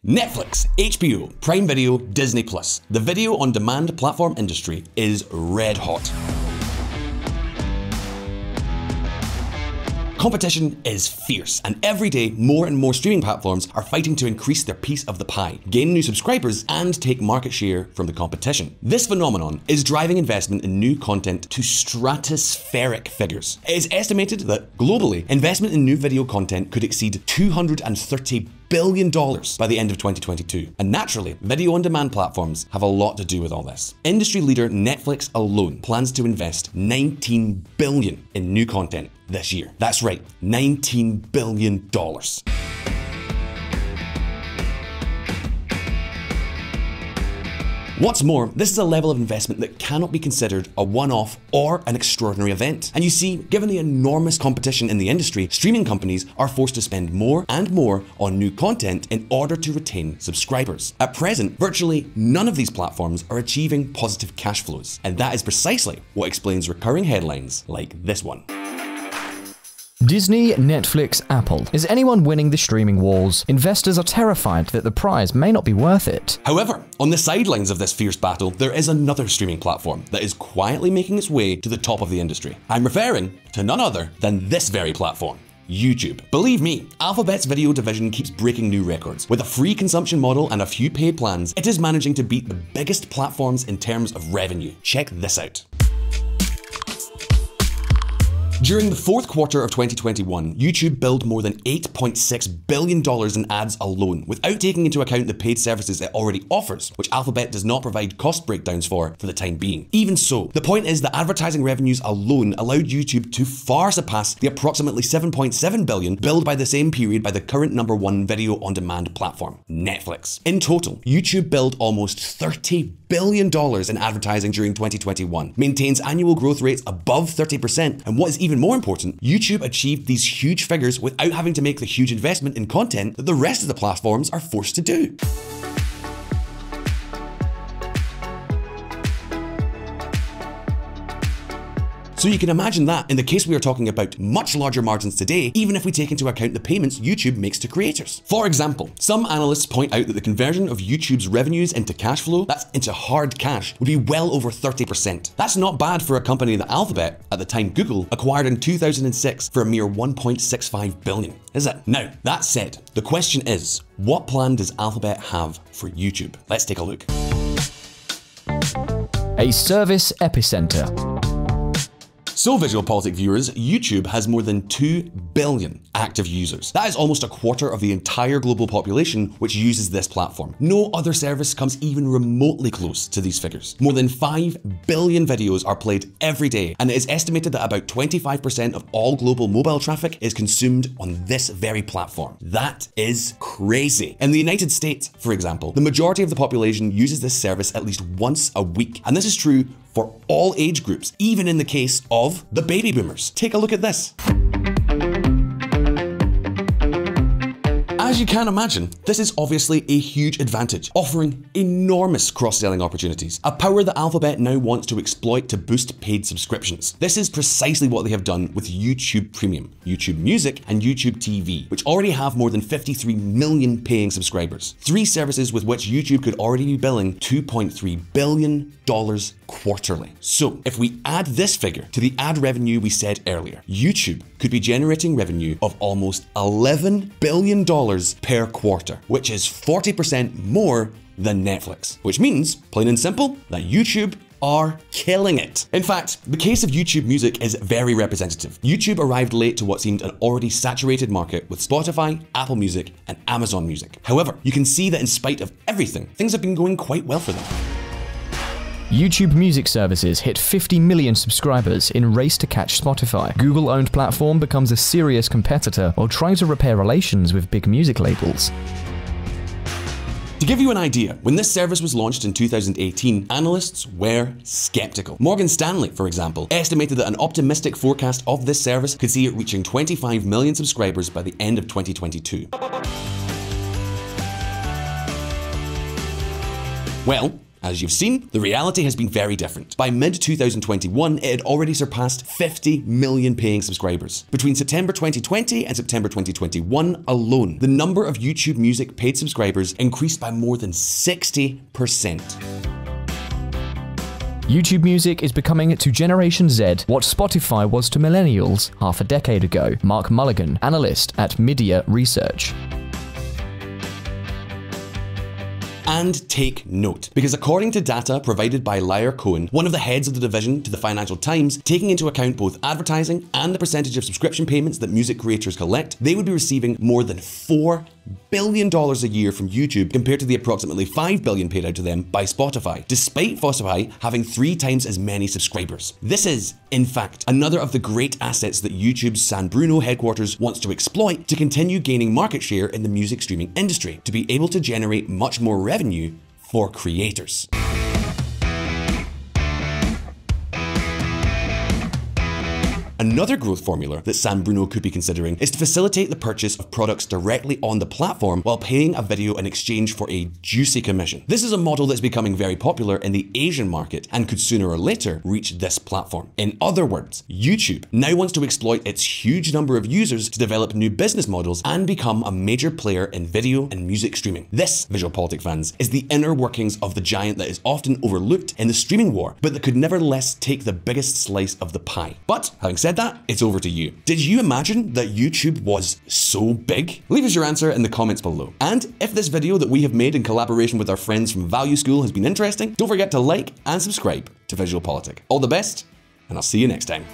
Netflix, HBO, Prime Video, Disney+. The video on demand platform industry is red hot. Competition is fierce, and every day more and more streaming platforms are fighting to increase their piece of the pie, gain new subscribers, and take market share from the competition. This phenomenon is driving investment in new content to stratospheric figures. It is estimated that globally, investment in new video content could exceed $230 billion by the end of 2022. And naturally, video-on-demand platforms have a lot to do with all this. Industry leader Netflix alone plans to invest $19 billion in new content this year. That's right, $19 billion. What's more, this is a level of investment that cannot be considered a one-off or an extraordinary event. And you see, given the enormous competition in the industry, streaming companies are forced to spend more and more on new content in order to retain subscribers. At present, virtually none of these platforms are achieving positive cash flows. And that is precisely what explains recurring headlines like this one. Disney, Netflix, Apple. Is anyone winning the streaming wars? Investors are terrified that the prize may not be worth it. However, on the sidelines of this fierce battle, there is another streaming platform that is quietly making its way to the top of the industry. I'm referring to none other than this very platform. YouTube. Believe me, Alphabet's video division keeps breaking new records. With a free consumption model and a few paid plans, it is managing to beat the biggest platforms in terms of revenue. Check this out. During the fourth quarter of 2021, YouTube billed more than $8.6 billion in ads alone, without taking into account the paid services it already offers, which Alphabet does not provide cost breakdowns for the time being. Even so, the point is that advertising revenues alone allowed YouTube to far surpass the approximately $7.7 billion billed by the same period by the current #1 video-on-demand platform, Netflix. In total, YouTube billed almost $30 billion in advertising during 2021, maintains annual growth rates above 30%, and what is even more important, YouTube achieved these huge figures without having to make the huge investment in content that the rest of the platforms are forced to do. So you can imagine that in the case we are talking about much larger margins today, even if we take into account the payments YouTube makes to creators. For example, some analysts point out that the conversion of YouTube's revenues into cash flow, that's into hard cash, would be well over 30%. That's not bad for a company that Alphabet, at the time Google, acquired in 2006 for a mere $1.65 billion, is it? Now, that said, the question is, what plan does Alphabet have for YouTube? Let's take a look. A service epicenter. So VisualPolitik viewers, YouTube has more than 2 billion active users. That is almost a quarter of the entire global population which uses this platform. No other service comes even remotely close to these figures. More than 5 billion videos are played every day, and it is estimated that about 25% of all global mobile traffic is consumed on this very platform. That is crazy. In the United States, for example, the majority of the population uses this service at least once a week, and this is true for all age groups, even in the case of the baby boomers. Take a look at this. As you can imagine, this is obviously a huge advantage, offering enormous cross-selling opportunities, a power that Alphabet now wants to exploit to boost paid subscriptions. This is precisely what they have done with YouTube Premium, YouTube Music, and YouTube TV, which already have more than 53 million paying subscribers. 3 services with which YouTube could already be billing $2.3 billion quarterly. So if we add this figure to the ad revenue we said earlier, YouTube could be generating revenue of almost $11 billion per quarter, which is 40% more than Netflix, which means, plain and simple, that YouTube are killing it. In fact, the case of YouTube Music is very representative. YouTube arrived late to what seemed an already saturated market with Spotify, Apple Music, and Amazon Music. However, you can see that in spite of everything, things have been going quite well for them. YouTube Music services hit 50 million subscribers in race to catch Spotify. Google-owned platform becomes a serious competitor while trying to repair relations with big music labels. To give you an idea, when this service was launched in 2018, analysts were skeptical. Morgan Stanley, for example, estimated that an optimistic forecast of this service could see it reaching 25 million subscribers by the end of 2022. Well, As you've seen, the reality has been very different. By mid-2021, it had already surpassed 50 million paying subscribers. Between September 2020 and September 2021 alone, the number of YouTube Music paid subscribers increased by more than 60%. YouTube Music is becoming to Generation Z what Spotify was to millennials half a decade ago. Mark Mulligan, analyst at Media Research. And take note, because according to data provided by Lyre Cohen, one of the heads of the division to the Financial Times, taking into account both advertising and the percentage of subscription payments that music creators collect, they would be receiving more than $4 billion a year from YouTube compared to the approximately $5 billion paid out to them by Spotify, despite Spotify having 3 times as many subscribers. This is, in fact, another of the great assets that YouTube's San Bruno headquarters wants to exploit to continue gaining market share in the music streaming industry, to be able to generate much more revenue for creators. Another growth formula that San Bruno could be considering is to facilitate the purchase of products directly on the platform while paying a video in exchange for a juicy commission. This is a model that's becoming very popular in the Asian market and could sooner or later reach this platform. In other words, YouTube now wants to exploit its huge number of users to develop new business models and become a major player in video and music streaming. This, VisualPolitik fans, is the inner workings of the giant that is often overlooked in the streaming war, but that could nevertheless take the biggest slice of the pie. But having said that, it's over to you. Did you imagine that YouTube was so big? Leave us your answer in the comments below. And if this video that we have made in collaboration with our friends from Value School has been interesting, don't forget to like and subscribe to VisualPolitik. All the best, and I'll see you next time.